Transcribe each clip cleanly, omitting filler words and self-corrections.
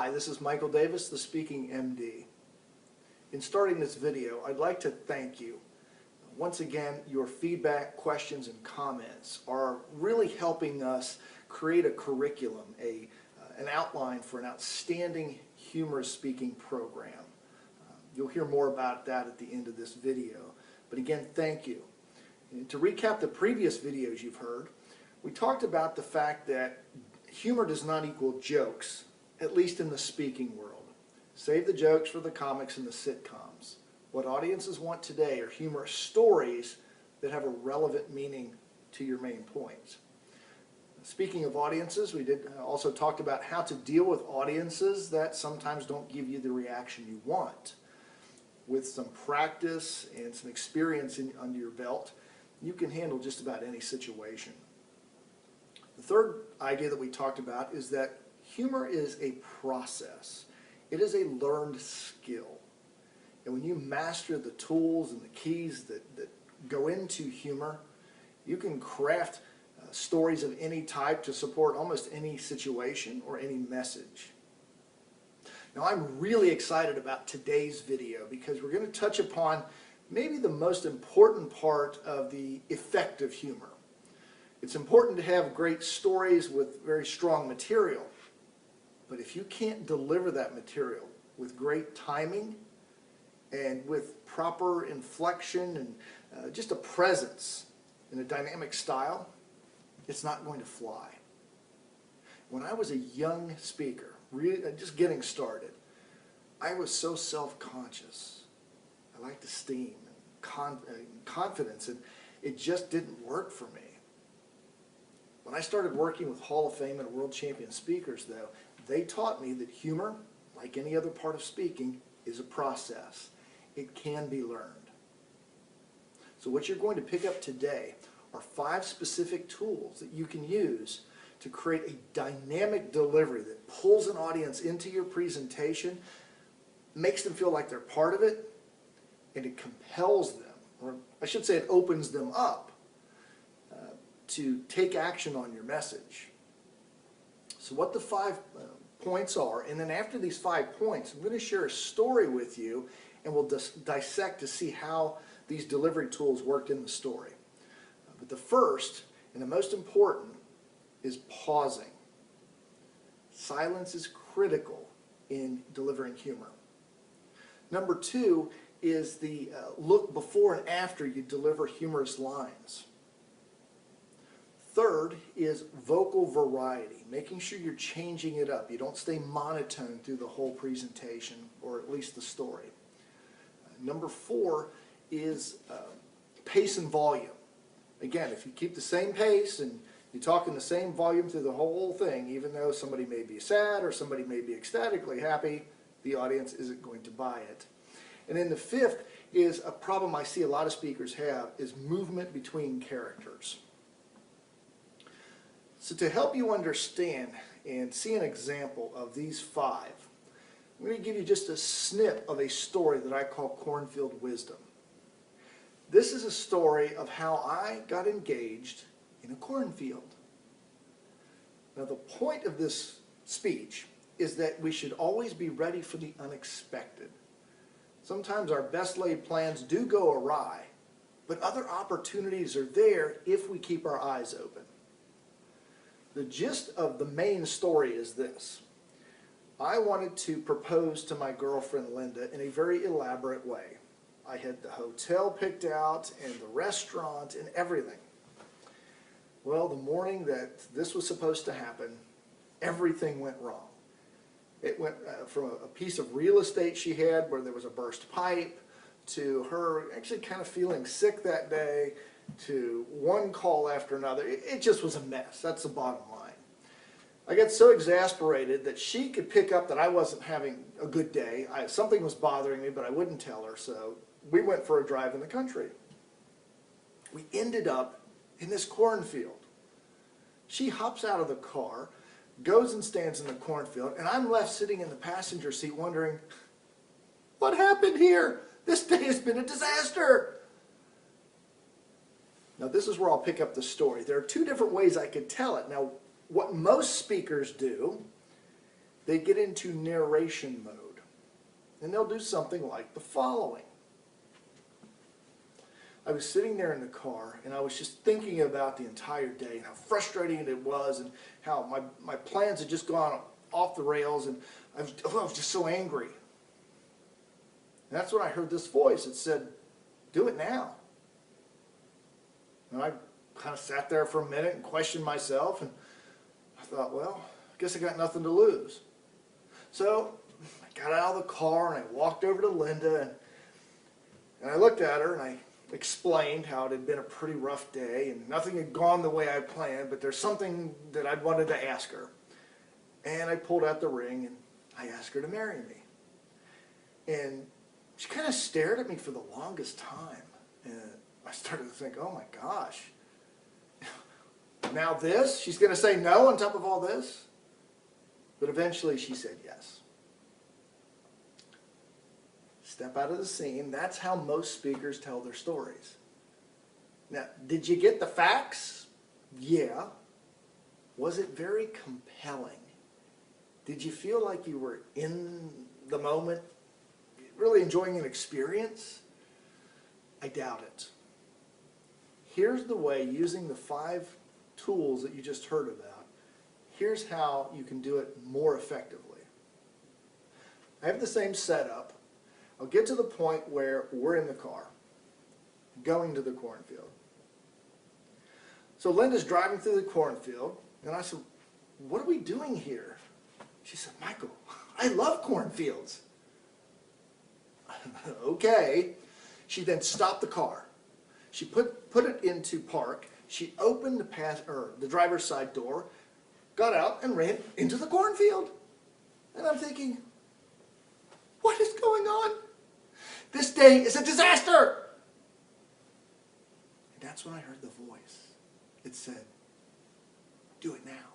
Hi, this is Michael Davis, the Speaking MD. In starting this video, I'd like to thank you. Once again, your feedback, questions, and comments are really helping us create a curriculum, an outline for an outstanding humorous speaking program. You'll hear more about that at the end of this video. But again, thank you. And to recap the previous videos you've heard, we talked about the fact that humor does not equal jokes, at least in the speaking world. Save the jokes for the comics and the sitcoms. What audiences want today are humorous stories that have a relevant meaning to your main points. Speaking of audiences, we did also talk about how to deal with audiences that sometimes don't give you the reaction you want. With some practice and some experience under your belt, you can handle just about any situation. The third idea that we talked about is that humor is a process. It is a learned skill. And when you master the tools and the keys that go into humor, you can craft stories of any type to support almost any situation or any message. Now, I'm really excited about today's video because we're going to touch upon maybe the most important part of the effective humor. It's important to have great stories with very strong material, but if you can't deliver that material with great timing and with proper inflection and just a presence in a dynamic style, it's not going to fly. When I was a young speaker, just getting started, I was so self-conscious. I lacked esteem and confidence, and it just didn't work for me. When I started working with Hall of Fame and world champion speakers, though, they taught me that humor, like any other part of speaking, is a process. It can be learned. So what you're going to pick up today are 5 specific tools that you can use to create a dynamic delivery that pulls an audience into your presentation, makes them feel like they're part of it, and it compels them, or I should say it opens them up to take action on your message. So what the 5 points are, and then after these 5 points, I'm going to share a story with you, and we'll dissect to see how these delivery tools worked in the story. But the first, and the most important, is pausing. Silence is critical in delivering humor. Number 2 is the look before and after you deliver humorous lines. Third is vocal variety, making sure you're changing it up. You don't stay monotone through the whole presentation, or at least the story. Number 4 is pace and volume. Again, if you keep the same pace and you talk in the same volume through the whole thing, even though somebody may be sad or somebody may be ecstatically happy, the audience isn't going to buy it. And then the 5th is a problem I see a lot of speakers have, is movement between characters. So to help you understand and see an example of these 5, I'm going to give you just a snip of a story that I call Cornfield Wisdom. This is a story of how I got engaged in a cornfield. Now, the point of this speech is that we should always be ready for the unexpected. Sometimes our best laid plans do go awry, but other opportunities are there if we keep our eyes open. The gist of the main story is this. I wanted to propose to my girlfriend Linda in a very elaborate way. I had the hotel picked out and the restaurant and everything. Well, the morning that this was supposed to happen, everything went wrong. It went from a piece of real estate she had where there was a burst pipe, to her actually kind of feeling sick that day, to one call after another. It just was a mess. That's the bottom line. I got so exasperated that she could pick up that I wasn't having a good day. Something was bothering me, but I wouldn't tell her, so we went for a drive in the country. We ended up in this cornfield. She hops out of the car, goes and stands in the cornfield, and I'm left sitting in the passenger seat wondering, what happened here? This day has been a disaster. Now, this is where I'll pick up the story. There are 2 different ways I could tell it. Now, what most speakers do they get into narration mode. And they'll do something like the following. I was sitting there in the car, and I was just thinking about the entire day and how frustrating it was, and how my plans had just gone off the rails, and I was just so angry. And that's when I heard this voice. It said, "Do it now." And I kind of sat there for a minute and questioned myself, and I thought, well, I guess I got nothing to lose. So I got out of the car and I walked over to Linda, and I looked at her and I explained how it had been a pretty rough day and nothing had gone the way I planned, but there's something that I wanted to ask her. And I pulled out the ring and I asked her to marry me. And she kind of stared at me for the longest time. And I started to think, oh my gosh, now this? She's going to say no on top of all this? But eventually she said yes. Step out of the scene. That's how most speakers tell their stories. Now, did you get the facts? Yeah. Was it very compelling? Did you feel like you were in the moment, really enjoying an experience? I doubt it. Here's the way, using the 5 tools that you just heard about, here's how you can do it more effectively. I have the same setup. I'll get to the point where we're in the car, going to the cornfield. So Linda's driving through the cornfield, and I said, "What are we doing here?" She said, "Michael, I love cornfields." Okay. She then stopped the car. She put it into park. She opened the driver's side door, got out, and ran into the cornfield. And I'm thinking, what is going on? This day is a disaster. And that's when I heard the voice. It said, "Do it now."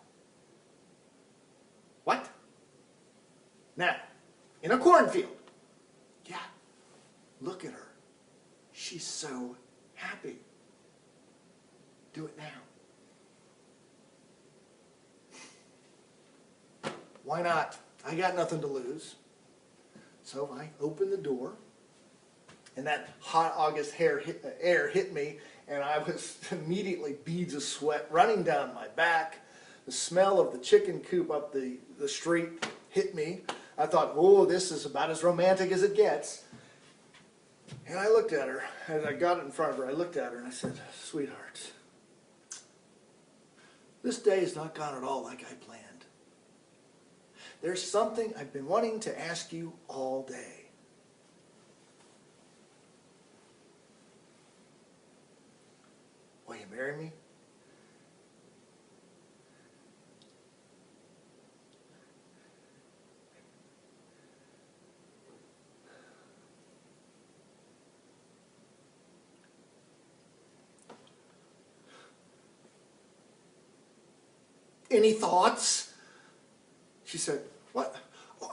What? Now, in a cornfield. Yeah, look at her. She's so happy. Do it now. Why not? I got nothing to lose. So I opened the door, and that hot August air hit me, and I was immediately beads of sweat running down my back. The smell of the chicken coop up the street hit me. I thought, oh, this is about as romantic as it gets. And I looked at her, as I got it in front of her, I looked at her and I said, "Sweetheart, this day has not gone at all like I planned. There's something I've been wanting to ask you all day. Will you marry me?" Any thoughts? She said, "What? Oh,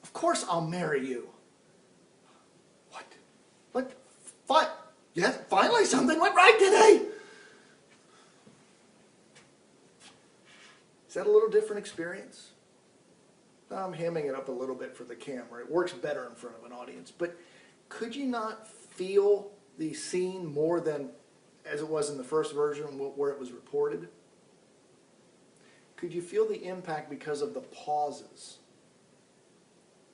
of course I'll marry you." What? What? Yes, finally something went right today. Is that a little different experience? I'm hamming it up a little bit for the camera. It works better in front of an audience. But could you not feel the scene more than as it was in the first version where it was reported? Could you feel the impact because of the pauses?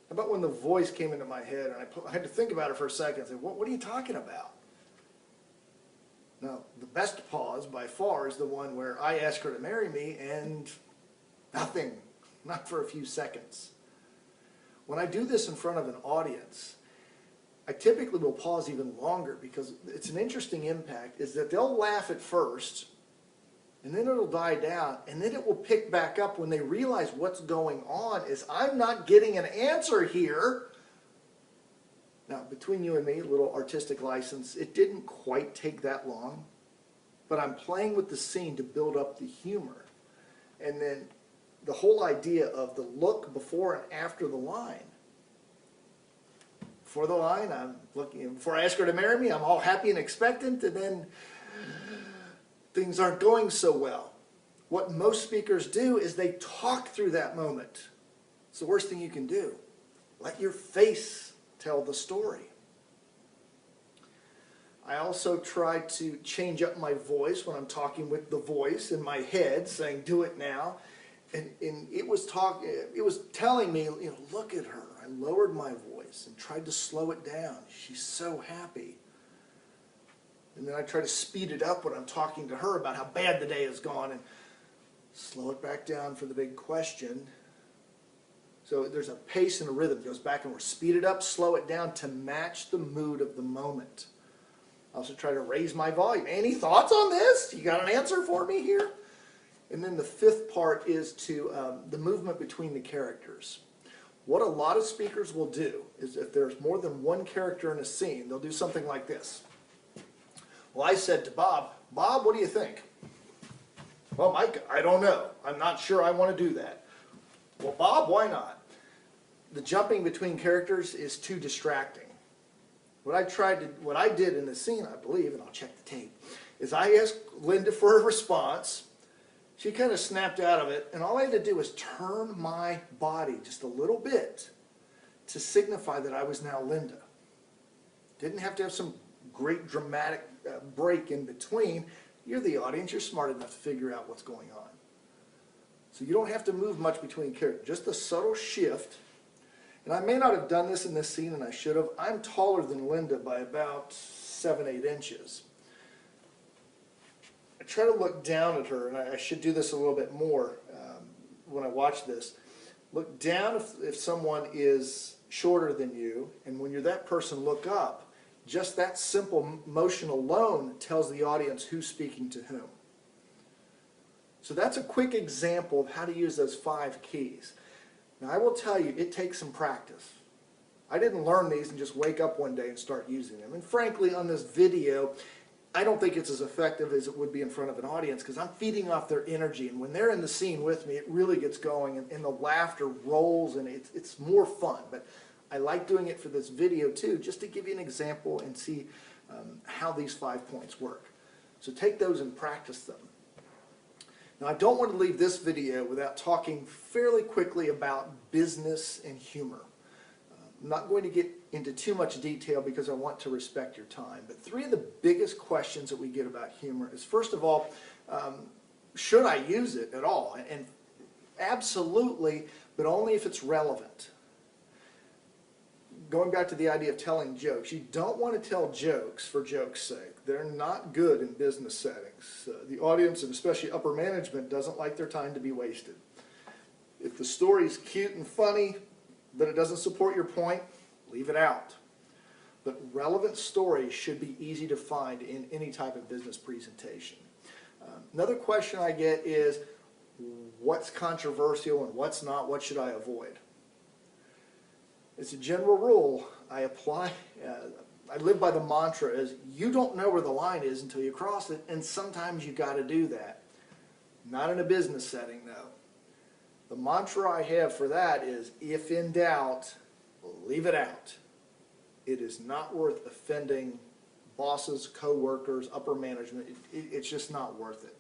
How about when the voice came into my head and I had to think about it for a second and say, what are you talking about? Now, the best pause by far is the one where I ask her to marry me and nothing, not for a few seconds. When I do this in front of an audience, I typically will pause even longer because it's an interesting impact, is that they'll laugh at first, and then it'll die down, and then it will pick back up when they realize what's going on is I'm not getting an answer here. Now, between you and me, a little artistic license, it didn't quite take that long, but I'm playing with the scene to build up the humor. And then the whole idea of the look before and after the line. Before the line, I'm looking, before I ask her to marry me, I'm all happy and expectant, and then things aren't going so well. What most speakers do is they talk through that moment. It's the worst thing you can do. Let your face tell the story. I also try to change up my voice when I'm talking with the voice in my head, saying, do it now. And it was telling me, look at her. I lowered my voice and tried to slow it down. She's so happy. And then I try to speed it up when I'm talking to her about how bad the day has gone and slow it back down for the big question. So there's a pace and a rhythm. It goes back and forth. Speed it up, slow it down to match the mood of the moment. I also try to raise my volume. Any thoughts on this? You got an answer for me here? And then the fifth part is to the movement between the characters. What a lot of speakers will do is if there's more than one character in a scene, they'll do something like this. Well, I said to Bob, Bob, what do you think? Well, Mike, I don't know. I'm not sure I want to do that. Well, Bob, why not? The jumping between characters is too distracting. What I did in the scene, I believe, and I'll check the tape, is I asked Linda for a response. She kind of snapped out of it, and all I had to do was turn my body just a little bit to signify that I was now Linda. Didn't have to have some great dramatic break in between. You're the audience. You're smart enough to figure out what's going on. So you don't have to move much between characters. Just a subtle shift. And I may not have done this in this scene, and I should have. I'm taller than Linda by about 7-8 inches. I try to look down at her, and I should do this a little bit more when I watch this. Look down if someone is shorter than you, and when you're that person, look up. Just that simple motion alone tells the audience who's speaking to whom. So that's a quick example of how to use those 5 keys. Now I will tell you, it takes some practice. I didn't learn these and just wake up one day and start using them. And frankly, on this video, I don't think it's as effective as it would be in front of an audience because I'm feeding off their energy. And when they're in the scene with me, it really gets going and the laughter rolls and it's more fun. But I like doing it for this video too, just to give you an example and see how these 5 points work. So take those and practice them. Now I don't want to leave this video without talking fairly quickly about business and humor. I'm not going to get into too much detail because I want to respect your time, but 3 of the biggest questions that we get about humor is, first of all, should I use it at all? And absolutely, but only if it's relevant. Going back to the idea of telling jokes, you don't want to tell jokes for jokes' sake. They're not good in business settings. The audience, and especially upper management, doesn't like their time to be wasted. If the story's cute and funny, but it doesn't support your point, leave it out. But relevant stories should be easy to find in any type of business presentation. Another question I get is, what's controversial and what's not? What should I avoid? It's a general rule I apply. I live by the mantra is you don't know where the line is until you cross it, and sometimes you got to do that. Not in a business setting, though. The mantra I have for that is, if in doubt, leave it out. It is not worth offending bosses, co-workers, upper management. It's just not worth it.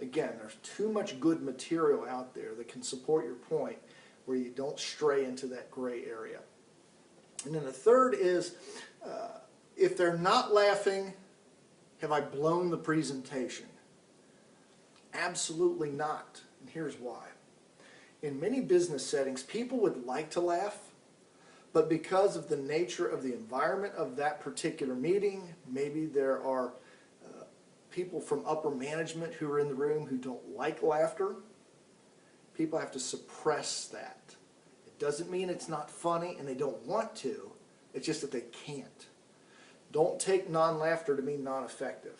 Again, there's too much good material out there that can support your point where you don't stray into that gray area. And then the third is, if they're not laughing, have I blown the presentation? Absolutely not, and here's why. In many business settings, people would like to laugh, but because of the nature of the environment of that particular meeting, maybe there are people from upper management who are in the room who don't like laughter. People have to suppress that. It doesn't mean it's not funny and they don't want to, it's just that they can't. Don't take non-laughter to mean non-effective.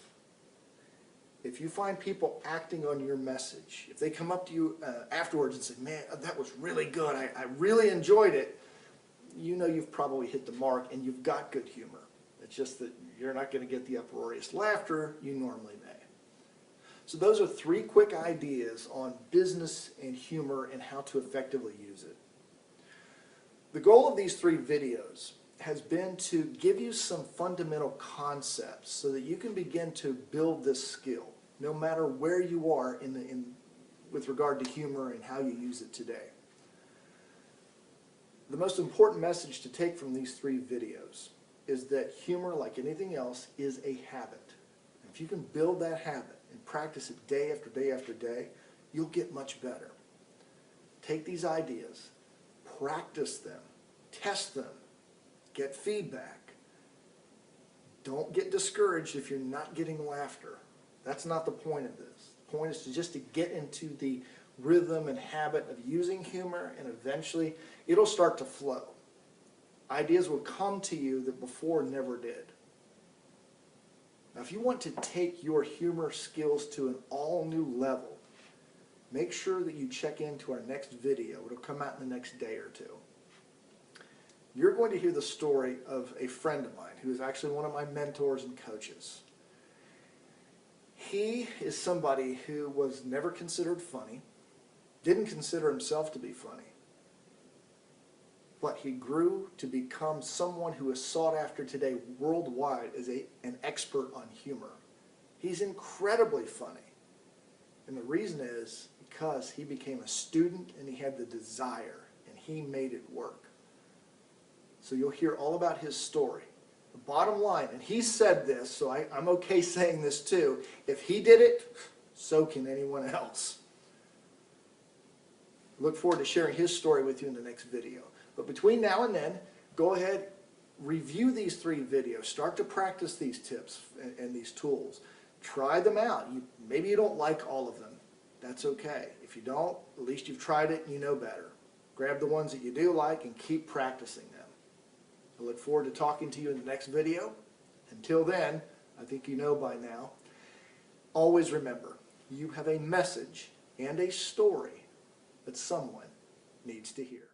If you find people acting on your message, if they come up to you afterwards and say, man, that was really good, I really enjoyed it, you know you've probably hit the mark and you've got good humor. It's just that you're not going to get the uproarious laughter you normally may. So those are 3 quick ideas on business and humor and how to effectively use it. The goal of these 3 videos has been to give you some fundamental concepts so that you can begin to build this skill, no matter where you are with regard to humor and how you use it today. The most important message to take from these 3 videos is that humor, like anything else, is a habit. If you can build that habit and practice it day after day after day, you'll get much better. Take these ideas, practice them, test them, get feedback. Don't get discouraged if you're not getting laughter. That's not the point of this. The point is just to get into the rhythm and habit of using humor, and eventually it'll start to flow. Ideas will come to you that before never did. Now, if you want to take your humor skills to an all-new level, make sure that you check into our next video. It'll come out in the next day or 2. You're going to hear the story of a friend of mine who is actually one of my mentors and coaches. He is somebody who was never considered funny, didn't consider himself to be funny, but he grew to become someone who is sought after today worldwide as an expert on humor. He's incredibly funny. And the reason is because he became a student and he had the desire and he made it work. So you'll hear all about his story. The bottom line, and he said this, so I'm okay saying this too, if he did it, so can anyone else. Look forward to sharing his story with you in the next video. But between now and then, go ahead, review these 3 videos. Start to practice these tips and these tools. Try them out. Maybe you don't like all of them. That's okay. If you don't, at least you've tried it and you know better. Grab the ones that you do like and keep practicing them. I look forward to talking to you in the next video. Until then, I think you know by now, always remember, you have a message and a story that someone needs to hear.